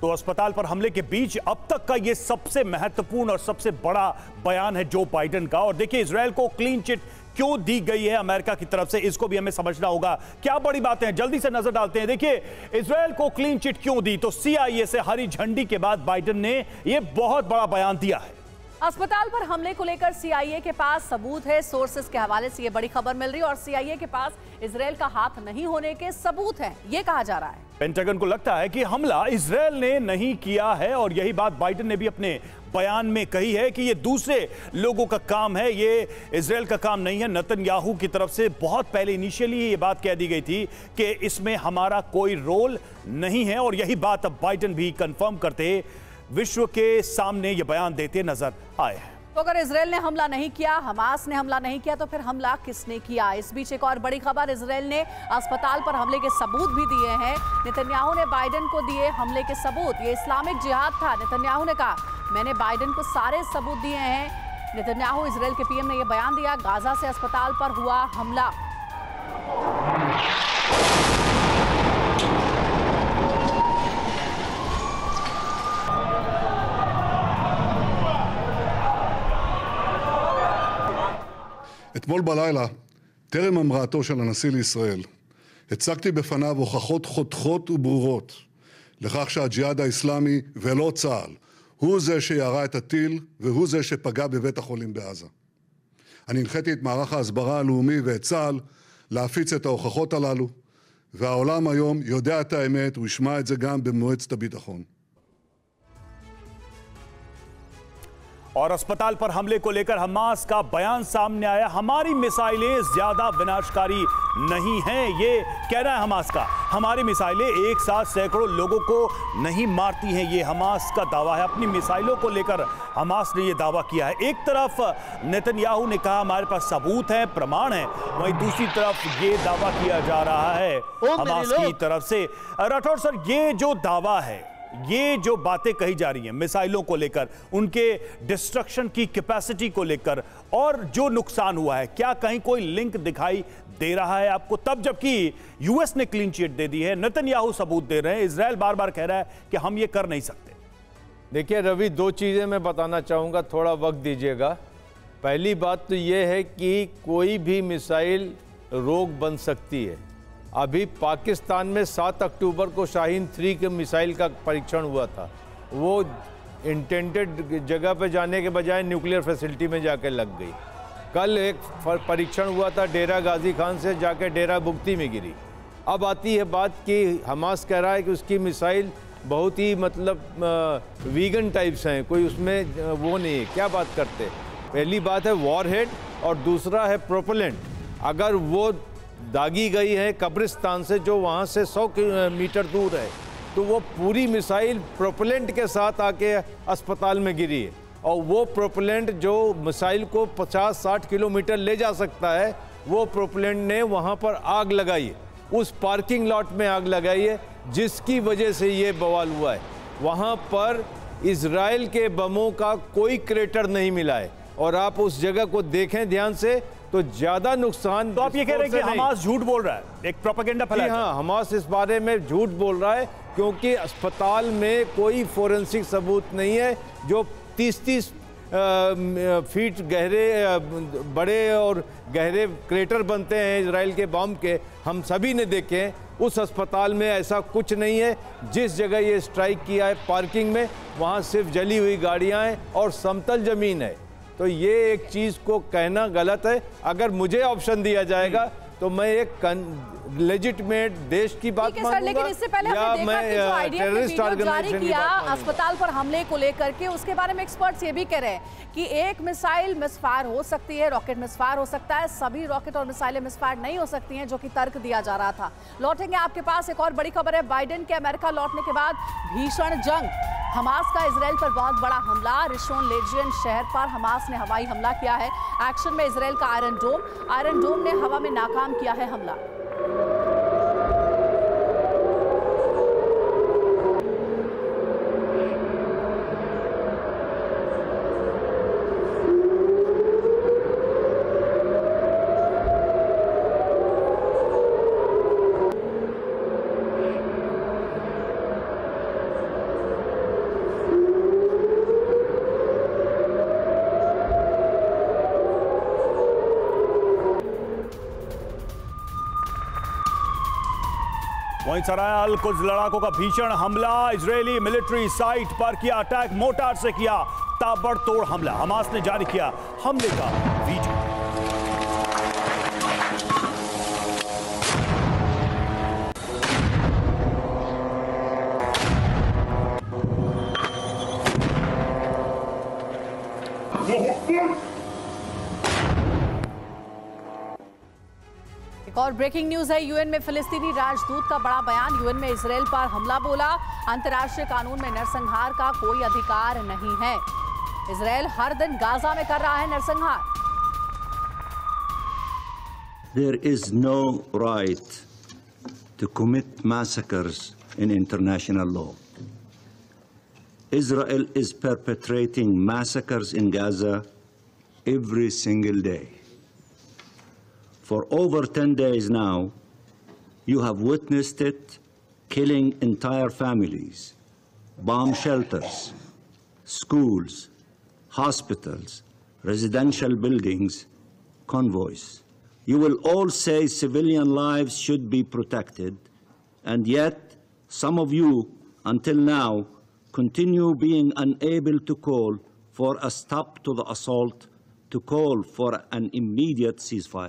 तो अस्पताल पर हमले के बीच अब तक का यह सबसे महत्वपूर्ण और सबसे बड़ा बयान है जो बाइडेन का। और देखिए इजरायल को क्लीन चिट क्यों दी गई है अमेरिका की तरफ से, इसको भी हमें समझना होगा। क्या बड़ी बातें हैं, जल्दी से नजर डालते हैं। देखिए इजरायल को क्लीन चिट क्यों दी, तो CIA से हरी झंडी के बाद बाइडेन ने यह बहुत बड़ा बयान दिया है। अस्पताल पर हमले को लेकर CIA के पास सबूत है। सोर्सेस के हवाले से ये बड़ी खबर मिल रही है और CIA के पास इजरायल का हाथ नहीं होने के सबूत हैं, ये कहा जा रहा है। पेंटागन को लगता है कि हमला इजरायल ने नहीं किया है और यही बात बाइडेन ने भी अपने बयान में कही है कि ये दूसरे लोगों का काम है, ये इजरायल का काम नहीं है। नेतन्याहू की तरफ से बहुत पहले इनिशियली ये बात कह दी गई थी कि इसमें हमारा कोई रोल नहीं है और यही बात अब बाइडेन भी कंफर्म करते विश्व के सामने ये बयान देते नजर आए हैं। तो अगर इजरायल ने हमला नहीं किया, हमास ने हमला नहीं किया, तो फिर हमला किसने किया? इस बीच एक और बड़ी खबर, इजरायल ने अस्पताल पर हमले के सबूत भी दिए हैं। नेतन्याहू ने बाइडेन को दिए हमले के सबूत। ये इस्लामिक जिहाद था। नेतन्याहू ने कहा मैंने बाइडेन को सारे सबूत दिए हैं। नेतन्याहू इजरायल के PM ने यह बयान दिया, गाजा से अस्पताल पर हुआ हमला। אתמול בלילה, טרם המראתו של הנשיא לישראל, הצגתי בפניו הוכחות חותכות וברורות לכך שהג'יהאד האסלאמי ולא צה"ל הוא זה שירה את הטיל והוא זה שפגע בבית החולים בעזה. אני הנחיתי את מערך ההסברה הלאומי ואת צה"ל להפיץ את ההוכחות הללו, והעולם היום יודע את האמת, הוא ישמע את זה גם במועצת הביטחון. और अस्पताल पर हमले को लेकर हमास का बयान सामने आया। हमारी मिसाइलें ज्यादा विनाशकारी नहीं हैं, ये कहना है हमास का। हमारी मिसाइलें एक साथ सैकड़ों लोगों को नहीं मारती हैं, ये हमास का दावा है। अपनी मिसाइलों को लेकर हमास ने ये दावा किया है। एक तरफ नेतन्याहू ने कहा हमारे पास सबूत है, प्रमाण है, वहीं दूसरी तरफ ये दावा किया जा रहा है हमास की तरफ से। राठौर सर, ये जो दावा है, ये जो बातें कही जा रही हैं मिसाइलों को लेकर, उनके डिस्ट्रक्शन की कैपेसिटी को लेकर और जो नुकसान हुआ है, क्या कहीं कोई लिंक दिखाई दे रहा है आपको? तब जबकि US ने क्लीन चिट दे दी है, नेतन्याहू सबूत दे रहे हैं, इजरायल बार बार कह रहा है कि हम ये कर नहीं सकते। देखिए रवि, दो चीज़ें मैं बताना चाहूँगा, थोड़ा वक्त दीजिएगा। पहली बात तो ये है कि कोई भी मिसाइल रोग बन सकती है। अभी पाकिस्तान में 7 अक्टूबर को शाहीन 3 के मिसाइल का परीक्षण हुआ था। वो इंटेंडेड जगह पे जाने के बजाय न्यूक्लियर फैसिलिटी में जाकर लग गई। कल एक परीक्षण हुआ था डेरा गाजी खान से जाकर डेरा बुगती में गिरी। अब आती है बात कि हमास कह रहा है कि उसकी मिसाइल बहुत ही वीगन टाइप्स हैं, कोई उसमें वो नहीं है। क्या बात करते? पहली बात है वॉरहेड और दूसरा है प्रोपेलेंट। अगर वो दागी गई है कब्रिस्तान से, जो वहाँ से 100 मीटर दूर है, तो वो पूरी मिसाइल प्रोपेलेंट के साथ आके अस्पताल में गिरी है। और वो प्रोपेलेंट जो मिसाइल को 50-60 किलोमीटर ले जा सकता है, वो प्रोपेलेंट ने वहाँ पर आग लगाई है, उस पार्किंग लॉट में आग लगाई है, जिसकी वजह से ये बवाल हुआ है। वहाँ पर इजराइल के बमों का कोई क्रेटर नहीं मिला है। और आप उस जगह को देखें ध्यान से तो ज्यादा नुकसान। तो आप ये कह रहे हैं कि हमास झूठ बोल रहा है, एक प्रोपेगेंडा फैला है? हाँ, हमास इस बारे में झूठ बोल रहा है क्योंकि अस्पताल में कोई फोरेंसिक सबूत नहीं है। जो 30-30 फीट गहरे बड़े और गहरे क्रेटर बनते हैं इजराइल के बम के, हम सभी ने देखे हैं। उस अस्पताल में ऐसा कुछ नहीं है। जिस जगह ये स्ट्राइक किया है पार्किंग में, वहाँ सिर्फ जली हुई गाड़ियाँ हैं और समतल ज़मीन है। तो ये एक चीज़ को कहना गलत है। अगर मुझे ऑप्शन दिया जाएगा तो मैं एक लेजिटिमेट देश की बात मानूंगा, लेकिन इससे पहले हमने देखा कि जो IDF ने वीडियो जारी किया अस्पताल पर हमले को लेकर के, उसके बारे में एक्सपर्ट्स ये भी कह रहे हैं कि एक मिसाइल मिसफायर हो सकती है, रॉकेट मिसफायर हो सकता है, सभी रॉकेट और मिसाइलें मिसफायर नहीं हो सकती हैं, जो कि तर्क दिया जा रहा था। लौटेंगे आपके पास, एक और बड़ी खबर है, बाइडेन के अमेरिका लौटने के बाद भीषण जंग। हमास का इजराइल पर बहुत बड़ा हमला। रिशोन लेजियन शहर पर हमास ने हवाई हमला किया है। एक्शन में इजराइल का आयरन डोम ने हवा में नाकाम किया है हमला। वहीं सराय अल कुद्स लड़ाकों का भीषण हमला, इजरायली मिलिट्री साइट पर किया अटैक, मोर्टार से किया ताबड़तोड़ हमला। हमास ने जारी किया हमले का वीडियो। एक और ब्रेकिंग न्यूज है। यूएन में फिलिस्तीनी राजदूत का बड़ा बयान। यूएन में इजराइल पर हमला बोला, अंतर्राष्ट्रीय कानून में नरसंहार का कोई अधिकार नहीं है। इजराइल हर दिन गाजा में कर रहा है नरसंहार। There is no right to commit massacres in international law. Israel is perpetrating massacres in Gaza every single day. For over 10 days now, you have witnessed it, killing entire families, bomb shelters, schools, hospitals, residential buildings, convoys. You will all say civilian lives should be protected, and yet some of you, until now, continue being unable to call for a stop to the assault, to call for an immediate ceasefire.